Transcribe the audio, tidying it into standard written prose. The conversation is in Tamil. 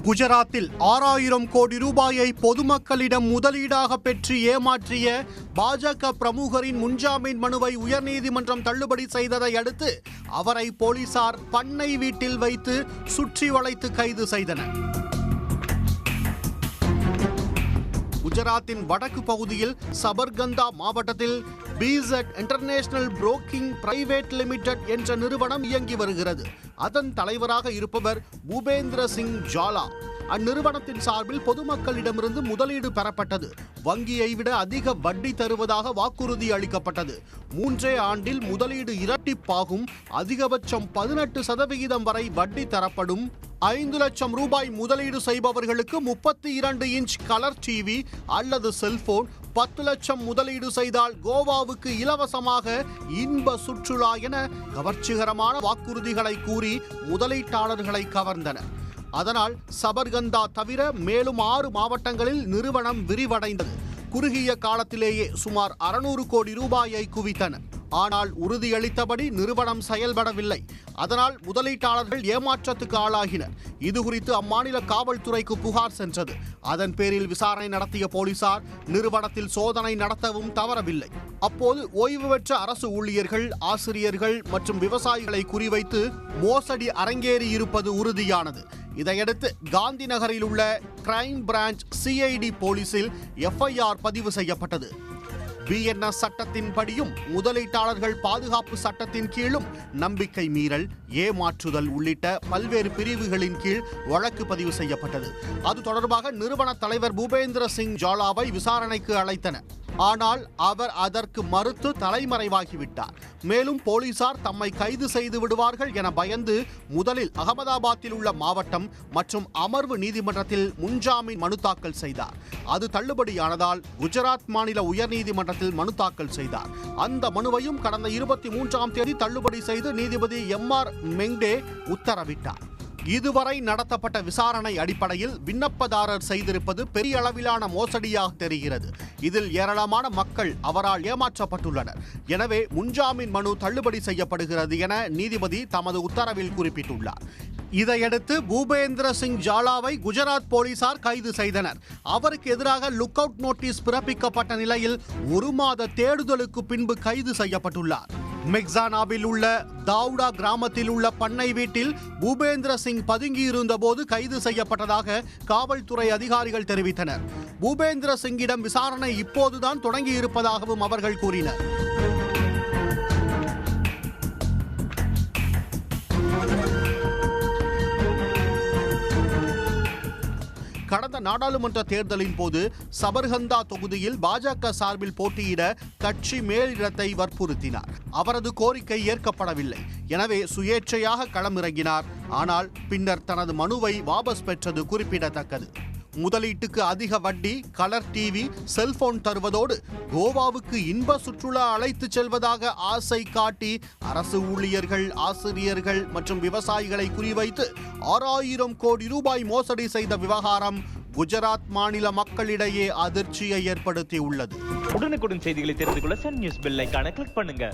குஜராத்தில் 6000 கோடி ரூபாயை பொதுமக்களிடம் முதலீடாக பெற்று ஏமாற்றிய பாஜக பிரமுகரின் முன்ஜாமீன் மனுவை உயர்நீதிமன்றம் தள்ளுபடி செய்ததை அடுத்து அவரை போலீசார் பண்ணை வீட்டில் வைத்து சுற்றி வளைத்து கைது செய்தனர். குஜராத்தின் வடக்கு பகுதியில் சபர்கந்தா மாவட்டத்தில் பிசெட் இன்டர்நேஷனல் புரோக்கிங் பிரைவேட் லிமிடெட் என்ற நிறுவனம் இயங்கி வருகிறது. அதன் தலைவராக இருப்பவர் பூபேந்திர சிங் ஜாலா. அந்நிறுவனத்தின் சார்பில் பொதுமக்களிடமிருந்து முதலீடு பெறப்பட்டது. வங்கியை விட அதிக வட்டி தருவதாக வாக்குறுதி அளிக்கப்பட்டது. 3 ஆண்டில் முதலீடு இரட்டிப்பாகும். அதிகபட்சம் 18% வரை வட்டி தரப்படும். 5 லட்சம் ரூபாய் முதலீடு செய்பவர்களுக்கு 32 இன்ச் கலர் டிவி அல்லது செல்போன், 10 லட்சம் முதலீடு செய்தால் கோவாவுக்கு இலவசமாக இன்ப சுற்றுலா என கவர்ச்சிகரமான வாக்குறுதிகளை கூறி முதலீட்டாளர்களை கவர்ந்தனர். அதனால் சபர்கந்தா தவிர மேலும் 6 மாவட்டங்களில் நிறுவனம் விரிவடைந்தது. குறுகிய காலத்திலேயே சுமார் 600 கோடி ரூபாயை குவித்தனர். ஆனால் உறுதியளித்தபடி நிறுவனம் செயல்படவில்லை. அதனால் முதலீட்டாளர்கள் ஏமாற்றத்துக்கு ஆளாகினர். இதுகுறித்து அம்மாநில காவல்துறைக்கு புகார் சென்றது. அதன் பேரில் விசாரணை நடத்திய போலீசார் நிறுவனத்தில் சோதனை நடத்தவும் தவறவில்லை. அப்போது ஓய்வு பெற்ற அரசு ஊழியர்கள், ஆசிரியர்கள் மற்றும் விவசாயிகளை குறிவைத்து மோசடி அரங்கேறி இருப்பது உறுதியானது. இதையடுத்து காந்தி நகரில் உள்ள கிரைம் பிரான்ச் CID போலீசில் FIR பதிவு செய்யப்பட்டது. BNS சட்டத்தின்படியும் முதலீட்டாளர்கள் பாதுகாப்பு சட்டத்தின் கீழும் நம்பிக்கை மீறல், ஏமாற்றுதல் உள்ளிட்ட பல்வேறு பிரிவுகளின் கீழ் வழக்கு பதிவு செய்யப்பட்டது. அது தொடர்பாக நிறுவன தலைவர் பூபேந்திர சிங் ஜாலாவை விசாரணைக்கு அழைத்தனர். ஆனால் அவர் அதற்கு மறுத்து தலைமறைவாகிவிட்டார். மேலும் போலீசார் தம்மை கைது செய்து விடுவார்கள் என பயந்து முதலில் அகமதாபாத்தில் உள்ள மாவட்டம் மற்றும் அமர்வு நீதிமன்றத்தில் முன்ஜாமீன் மனு தாக்கல் செய்தார். அது தள்ளுபடியானதால் குஜராத் மாநில உயர்நீதிமன்றத்தில் மனு தாக்கல் செய்தார். அந்த மனுவையும் கடந்த 23ஆம் தேதி தள்ளுபடி செய்து நீதிபதி MR மெங்டே உத்தரவிட்டார். இதுவரை நடத்தப்பட்ட விசாரணை அடிப்படையில் விண்ணப்பதாரர் செய்திருப்பது பெரிய அளவிலான மோசடியாக தெரிகிறது. இதில் ஏராளமான மக்கள் அவரால் ஏமாற்றப்பட்டுள்ளனர். எனவே முன்ஜாமீன் மனு தள்ளுபடி செய்யப்படுகிறது என நீதிபதி தமது உத்தரவில் குறிப்பிட்டுள்ளார். இதையடுத்து பூபேந்திர சிங் ஜாலாவை குஜராத் போலீசார் கைது செய்தனர். அவருக்கு எதிராக லுக் அவுட் நோட்டீஸ் பிறப்பிக்கப்பட்ட நிலையில் 1 மாத தேடுதலுக்கு பின்பு கைது செய்யப்பட்டுள்ளார். மெக்ஸானாவில் உள்ள தாவுடா கிராமத்தில் உள்ள பண்ணை வீட்டில் பூபேந்திர சிங் பதுங்கியிருந்த போது கைது செய்யப்பட்டதாக காவல்துறை அதிகாரிகள் தெரிவித்தனர். பூபேந்திர சிங்கிடம் விசாரணை இப்போதுதான் தொடங்கியிருப்பதாகவும் அவர்கள் கூறினர். கடந்த நாடாளுமன்ற தேர்தலின் போது சபர்கந்தா தொகுதியில் பாஜக சார்பில் போட்டியிட கட்சி மேலிடத்தை வற்புறுத்தினார். அவரது கோரிக்கை ஏற்கப்படவில்லை. எனவே சுயேட்சையாக களமிறங்கினார். ஆனால் பின்னர் தனது மனுவை வாபஸ் பெற்றது குறிப்பிடத்தக்கது. முதலீட்டுக்கு அதிக வட்டி, கலர் டிவி, செல்போன் தருவதோடு கோவாவுக்கு இன்ப சுற்றுலா அழைத்து செல்வதாக ஆசை காட்டி அரசு ஊழியர்கள், ஆசிரியர்கள் மற்றும் விவசாயிகளை குறிவைத்து 6000 கோடி ரூபாய் மோசடி செய்த விவகாரம் குஜராத் மாநில மக்களிடையே அதிர்ச்சியை ஏற்படுத்தியுள்ளது. உடனுக்குடன் செய்திகளை தெரிந்து கொள்ள சன் நியூஸ் பெல் ஐகானை கிளிக் பண்ணுங்க.